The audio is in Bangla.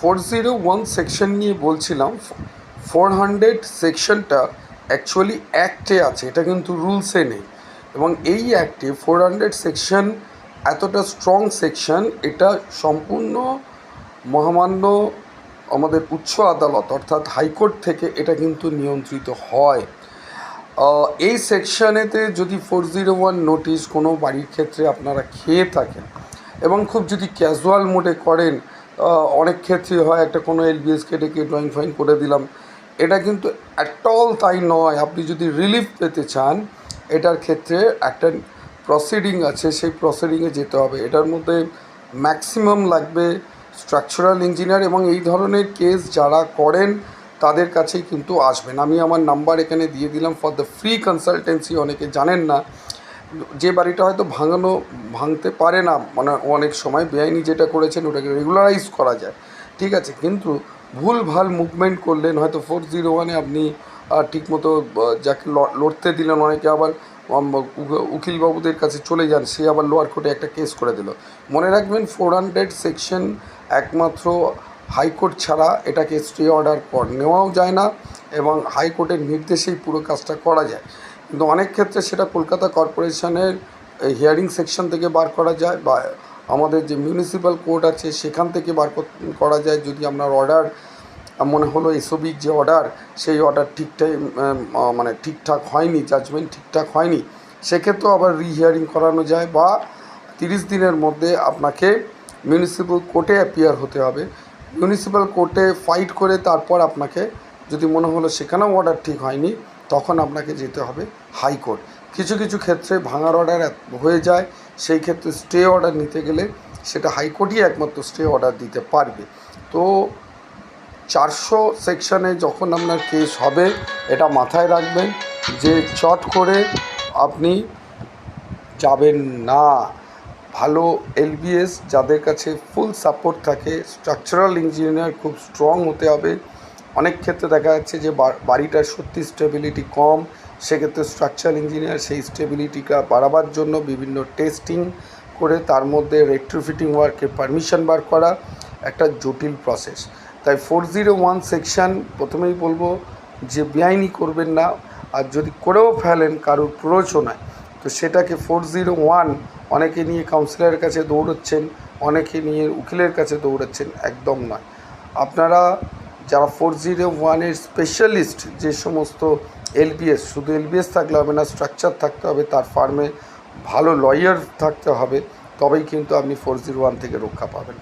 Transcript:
401 সেকশন নিয়ে বলছিলাম। 400 সেকশনটা অ্যাকচুয়ালি অ্যাক্টে আছে, এটা কিন্তু রুলসে নেই। এবং এই অ্যাক্টে 400 সেকশন এতটা স্ট্রং সেকশন, এটা সম্পূর্ণ মহামান্য আমাদের উচ্চ আদালত অর্থাৎ হাইকোর্ট থেকে এটা কিন্তু নিয়ন্ত্রিত হয়। এই সেকশনেতে যদি 401 নোটিশ কোনো বাড়ির ক্ষেত্রে আপনারা খেয়ে থাকেন এবং খুব যদি ক্যাজুয়াল মোডে করেন, অনেক ক্ষেত্রে হয় একটা কোনো এলবিএসকে ডেকে ড্রয়িং ফাইন করে দিলাম, এটা কিন্তু অ্যাট অল তাই নয়। আপনি যদি রিলিফ পেতে চান, এটার ক্ষেত্রে একটা প্রসিডিং আছে, সেই প্রসিডিংয়ে যেতে হবে। এটার মধ্যে ম্যাক্সিমাম লাগবে স্ট্রাকচারাল ইঞ্জিনিয়ার, এবং এই ধরনের কেস যারা করেন তাদের কাছেই কিন্তু আসবেন। আমি আমার নাম্বার এখানে দিয়ে দিলাম ফর দ্য ফ্রি কনসালটেন্সি। অনেকে জানেন না যে বাড়িটা হয়তো ভাঙতে পারে না, মানে অনেক সময় বেআইনি যেটা করেছেন ওটাকে রেগুলারাইজ করা যায়, ঠিক আছে, কিন্তু ভুল ভাল মুভমেন্ট করলেন হয়তো 401-এ আপনি ঠিকমতো যাকে লড়তে দিলেন, অনেকে আবার উকিলবাবুদের কাছে চলে যান, সে আবার লোয়ার কোর্টে একটা কেস করে দিল। মনে রাখবেন 400 সেকশন একমাত্র হাইকোর্ট ছাড়া এটাকে স্টে অর্ডার নেওয়াও যায় না, এবং হাইকোর্টের নির্দেশেই পুরো কাজটা করা যায়। কিন্তু অনেক ক্ষেত্রে সেটা কলকাতা কর্পোরেশনের হিয়ারিং সেকশন থেকে বার করা যায়, বা আমাদের যে মিউনিসিপ্যাল কোর্ট আছে সেখান থেকে বার করা যায়। যদি আপনার অর্ডার মনে হলো এসওবির যে অর্ডার, সেই অর্ডার ঠিকঠাক হয়নি, জাজমেন্ট ঠিকঠাক হয়নি, সেক্ষেত্রেও আবার রিহিয়ারিং করানো যায়, বা 30 দিনের মধ্যে আপনাকে মিউনিসিপ্যাল কোর্টে অ্যাপিয়ার হতে হবে। মিউনিসিপ্যাল কোর্টে ফাইট করে তারপর আপনাকে যদি মনে হলো সেখানেও অর্ডার ঠিক হয়নি, তখন আপনাকে যেতে হবে হাইকোর্ট। কিছু কিছু ক্ষেত্রে ভাঙার অর্ডার হয়ে যায়, সেই ক্ষেত্রে স্টে অর্ডার নিতে গেলে সেটা হাইকোর্টই একমাত্র স্টে অর্ডার দিতে পারবে। তো 400 সেকশনে যখন আপনার কেস হবে, এটা মাথায় রাখবেন যে চট করে আপনি যাবেন না। ভালো এলবিএস যাদের কাছে ফুল সাপোর্ট থাকে, স্ট্রাকচারাল ইঞ্জিনিয়ার খুব স্ট্রং হতে হবে। অনেক ক্ষেত্রে দেখা যাচ্ছে যে বাড়িটার সত্যি স্টেবিলিটি কম, সেক্ষেত্রে স্ট্রাকচারাল ইঞ্জিনিয়ার সেই স্টেবিলিটিটা বাড়াবার জন্য বিভিন্ন টেস্টিং করে তার মধ্যে রেট্রোফিটিং ওয়ার্কের পারমিশন বার করা একটা জটিল প্রসেস। তাই 401 সেকশন প্রথমেই বলবো যে বেআইনি করবেন না, আর যদি করেও ফেলেন কারোর প্ররোচনায়, তো সেটাকে 401 অনেকে নিয়ে কাউন্সিলরের কাছে দৌড়চ্ছেন, অনেকে নিয়ে উকিলের কাছে দৌড়াচ্ছেন, একদম নয়। আপনারা যারা 401-এর স্পেশালিস্ট, যে সমস্ত এলবিএস, শুধু এলবিএস থাকলে হবে না, স্ট্রাকচার থাকতে হবে, তার ফার্মে ভালো লয়ার থাকতে হবে, তবেই কিন্তু আপনি 401 থেকে রক্ষা পাবেন।